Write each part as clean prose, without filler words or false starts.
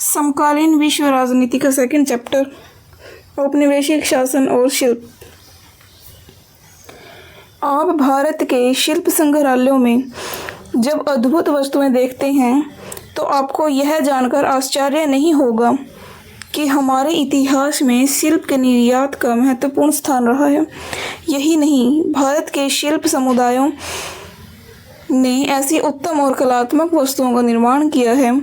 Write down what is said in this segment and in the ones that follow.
समकालीन विश्व राजनीति का सेकंड चैप्टर, औपनिवेशिक शासन और शिल्प। आप भारत के शिल्प संग्रहालयों में जब अद्भुत वस्तुएं देखते हैं तो आपको यह जानकर आश्चर्य नहीं होगा कि हमारे इतिहास में शिल्प के निर्यात का महत्वपूर्ण स्थान रहा है। यही नहीं, भारत के शिल्प समुदायों ने ऐसी उत्तम और कलात्मक वस्तुओं का निर्माण किया है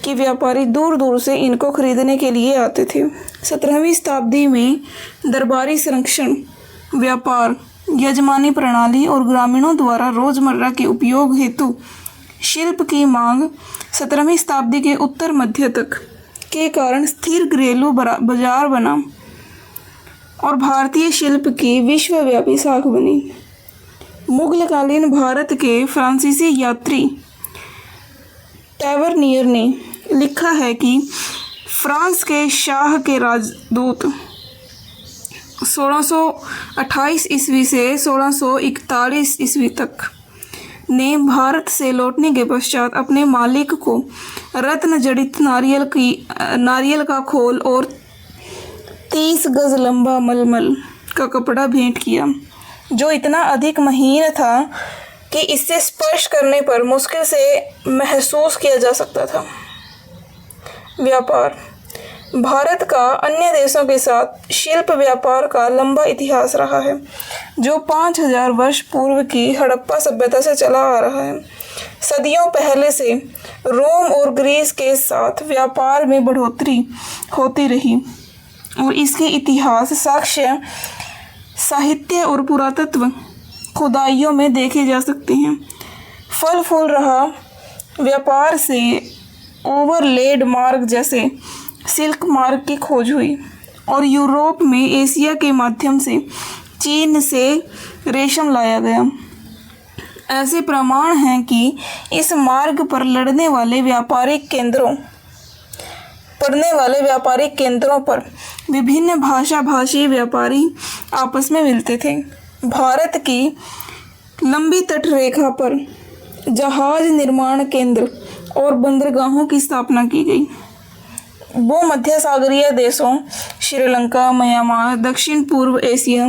कि व्यापारी दूर दूर से इनको खरीदने के लिए आते थे। 17वीं शताब्दी में दरबारी संरक्षण, व्यापार, यजमानी प्रणाली और ग्रामीणों द्वारा रोजमर्रा के उपयोग हेतु शिल्प की मांग 17वीं शताब्दी के उत्तर मध्य तक के कारण स्थिर घरेलू बाजार बना और भारतीय शिल्प की विश्वव्यापी शाख बनी। मुगलकालीन भारत के फ्रांसीसी यात्री टैवर्नियर ने लिखा है कि फ्रांस के शाह के राजदूत 1628 ईस्वी से 1641 ईस्वी तक ने भारत से लौटने के पश्चात अपने मालिक को रत्न जड़ित नारियल का खोल और 30 गज लंबा मलमल का कपड़ा भेंट किया, जो इतना अधिक महीन था कि इससे स्पर्श करने पर मुश्किल से महसूस किया जा सकता था। व्यापार। भारत का अन्य देशों के साथ शिल्प व्यापार का लंबा इतिहास रहा है, जो 5000 वर्ष पूर्व की हड़प्पा सभ्यता से चला आ रहा है। सदियों पहले से रोम और ग्रीस के साथ व्यापार में बढ़ोतरी होती रही और इसके इतिहास, साक्ष्य, साहित्य और पुरातत्व खुदाइयों में देखे जा सकते हैं। फल फूल रहा व्यापार से ओवरलैंड मार्ग जैसे सिल्क मार्ग की खोज हुई और यूरोप में एशिया के माध्यम से चीन से रेशम लाया गया। ऐसे प्रमाण हैं कि इस मार्ग पर पड़ने वाले व्यापारिक केंद्रों पर विभिन्न भाषी व्यापारी आपस में मिलते थे। भारत की लंबी तटरेखा पर जहाज निर्माण केंद्र और बंदरगाहों की स्थापना की गई। भूमध्य सागरीय देशों श्रीलंका, म्यांमार, दक्षिण पूर्व एशिया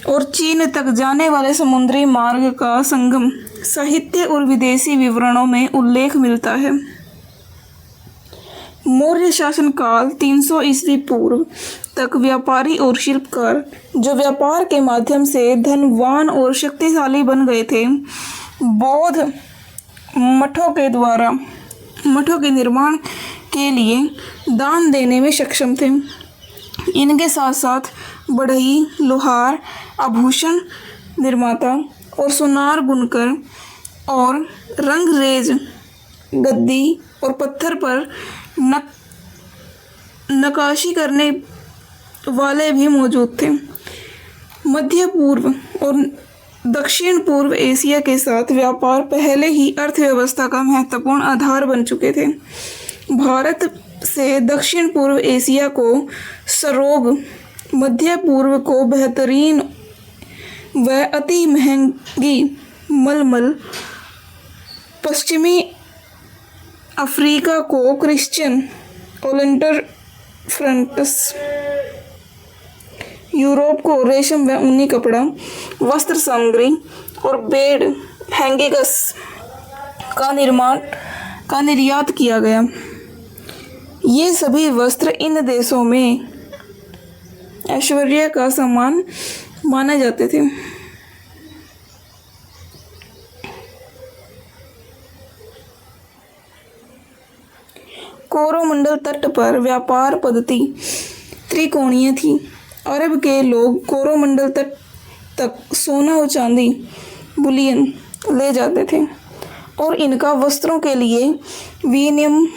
और चीन तक जाने वाले समुद्री मार्ग का संगम साहित्य और विदेशी विवरणों में उल्लेख मिलता है। मौर्य शासन काल 300 ईस्वी पूर्व तक व्यापारी और शिल्पकार जो व्यापार के माध्यम से धनवान और शक्तिशाली बन गए थे, बौद्ध मठों के निर्माण के लिए दान देने में सक्षम थे। इनके साथ साथ बढ़ई, लोहार, आभूषण निर्माता और सुनार बुनकर और रंगरेज, गद्दी और पत्थर पर नक्काशी करने वाले भी मौजूद थे। मध्य पूर्व और दक्षिण पूर्व एशिया के साथ व्यापार पहले ही अर्थव्यवस्था का महत्वपूर्ण आधार बन चुके थे। भारत से दक्षिण पूर्व एशिया को सरोग, मध्य पूर्व को बेहतरीन व अति महंगी मलमल, पश्चिमी अफ्रीका को क्रिश्चियन ओलेंटर फ्रंटस, यूरोप को रेशम व ऊनी कपड़ा, वस्त्र सामग्री और बेड हैंगिंग्स का निर्यात किया गया। ये सभी वस्त्र इन देशों में ऐश्वर्य का सामान माने जाते थे। कोरोमंडल तट पर व्यापार पद्धति त्रिकोणीय थी। अरब के लोग कोरोमंडल तट तक सोना और चांदी, बुलियन ले जाते थे और इनका वस्त्रों के लिए विनिमय